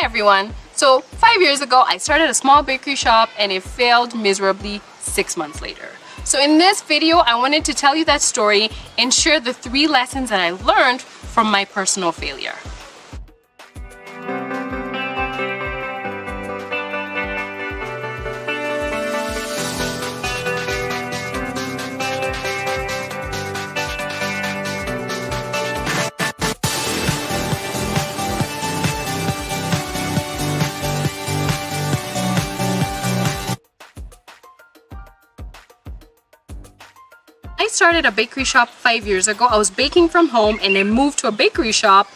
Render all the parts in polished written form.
Hi everyone! So 5 years ago I started a small bakery shop and it failed miserably 6 months later. So in this video I wanted to tell you that story and share the 3 lessons that I learned from my personal failure. I started a bakery shop 5 years ago. I was baking from home and I moved to a bakery shop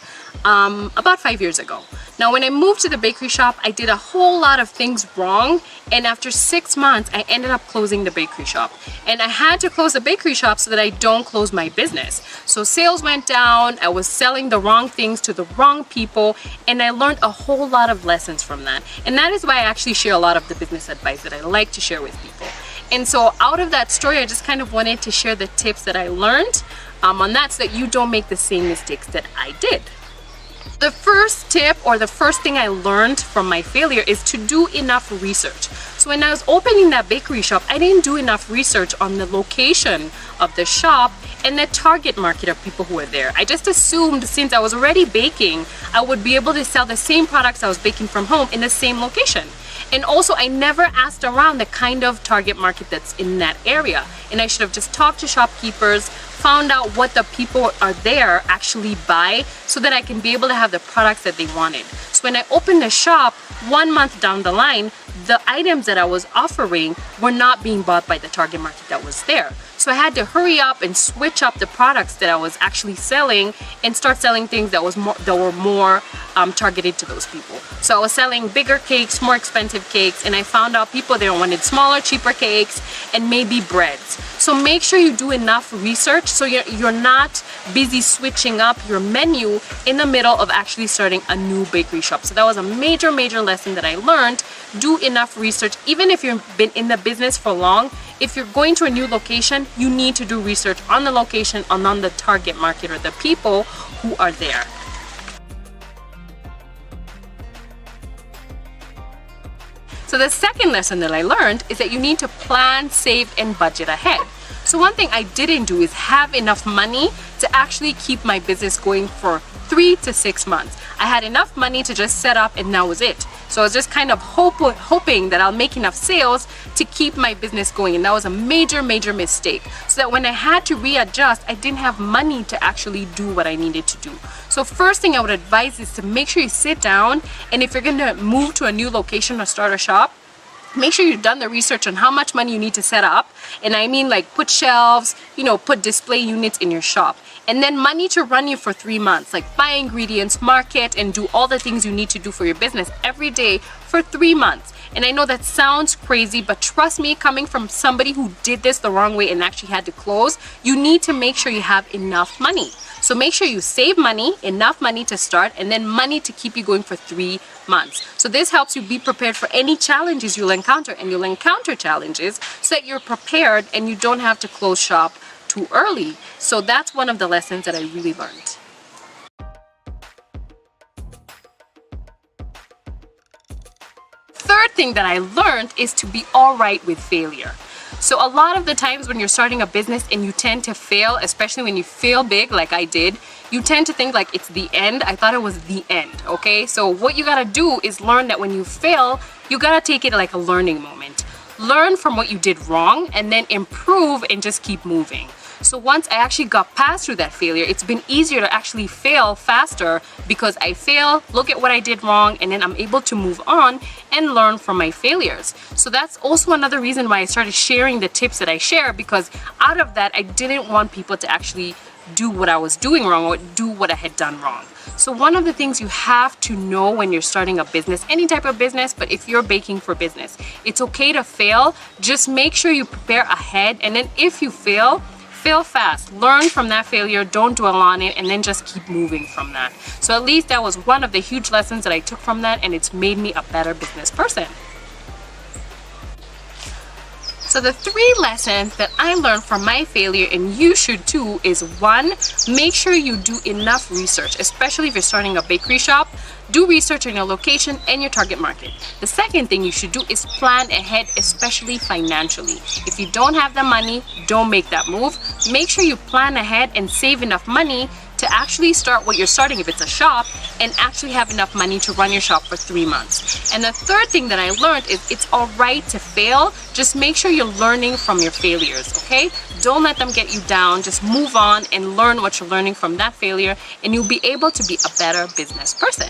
about 5 years ago. Now when I moved to the bakery shop, I did a whole lot of things wrong, and after 6 months I ended up closing the bakery shop. And I had to close the bakery shop so that I don't close my business. So sales went down, I was selling the wrong things to the wrong people, and I learned a whole lot of lessons from that. And that is why I actually share a lot of the business advice that I like to share with people. And so out of that story, I just kind of wanted to share the tips that I learned on that so that you don't make the same mistakes that I did. The first tip, or the first thing I learned from my failure, is to do enough research. So when I was opening that bakery shop, I didn't do enough research on the location of the shop and the target market of people who were there. I just assumed since I was already baking, I would be able to sell the same products I was baking from home in the same location. And also, I never asked around the kind of target market that's in that area. And I should have just talked to shopkeepers, found out what the people are there actually buy, so that I can be able to have the products that they wanted. So when I opened the shop, 1 month down the line, the items that I was offering were not being bought by the target market that was there. So I had to hurry up and switch up the products that I was actually selling and start selling things that were more targeted to those people. So I was selling bigger cakes, more expensive cakes, and I found out people there wanted smaller, cheaper cakes and maybe breads. So make sure you do enough research so you're not busy switching up your menu in the middle of actually starting a new bakery shop. So that was a major lesson that I learned. Do enough research. Even if you've been in the business for long, if you're going to a new location, you need to do research on the location and on the target market or the people who are there. So the second lesson that I learned is that you need to plan, save, and budget ahead. So one thing I didn't do is have enough money to actually keep my business going for 3 to 6 months. I had enough money to just set up and that was it. So I was just kind of hoping that I'll make enough sales to keep my business going, and that was a major mistake. So that when I had to readjust, I didn't have money to actually do what I needed to do. So first thing I would advise is to make sure you sit down, and if you're gonna move to a new location or start a shop, make sure you've done the research on how much money you need to set up. And I mean, like, put shelves, put display units in your shop. And then money to run you for 3 months, like buy ingredients, market, and do all the things you need to do for your business every day for 3 months. And I know that sounds crazy, but trust me, coming from somebody who did this the wrong way and actually had to close, you need to make sure you have enough money. So make sure you save money, enough money to start, and then money to keep you going for 3 months. So this helps you be prepared for any challenges you'll encounter, and you'll encounter challenges so that you're prepared and you don't have to close shop too early. So that's one of the lessons that I really learned. Third thing that I learned is to be all right with failure. So a lot of the times when you're starting a business and you tend to fail, especially when you fail big like I did, you tend to think like it's the end. I thought it was the end, okay? So what you gotta do is learn that when you fail, you gotta take it like a learning moment. Learn from what you did wrong and then improve and just keep moving. So once I actually got past through that failure, it's been easier to actually fail faster because I fail, look at what I did wrong, and then I'm able to move on and learn from my failures. So that's also another reason why I started sharing the tips that I share, because out of that, I didn't want people to actually do what I was doing wrong or do what I had done wrong. So one of the things you have to know when you're starting a business, any type of business, but if you're baking for business, it's okay to fail. Just make sure you prepare ahead, and then if you fail fast, learn from that failure, don't dwell on it, and then just keep moving from that. So at least that was one of the huge lessons that I took from that, and it's made me a better business person. So the 3 lessons that I learned from my failure, and you should too, is 1, make sure you do enough research, especially if you're starting a bakery shop. Do research on your location and your target market. The second thing you should do is plan ahead, especially financially. If you don't have the money, don't make that move. Make sure you plan ahead and save enough money to actually start what you're starting if it's a shop, and actually have enough money to run your shop for 3 months. And the third thing that I learned is it's all right to fail. Just make sure you're learning from your failures, okay? Don't let them get you down. Just move on and learn what you're learning from that failure, and you'll be able to be a better business person.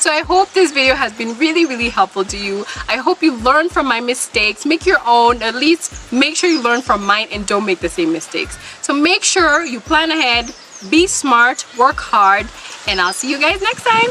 So I hope this video has been really helpful to you. I hope you learn from my mistakes, make your own, at least make sure you learn from mine and don't make the same mistakes. So make sure you plan ahead, be smart, work hard, and I'll see you guys next time.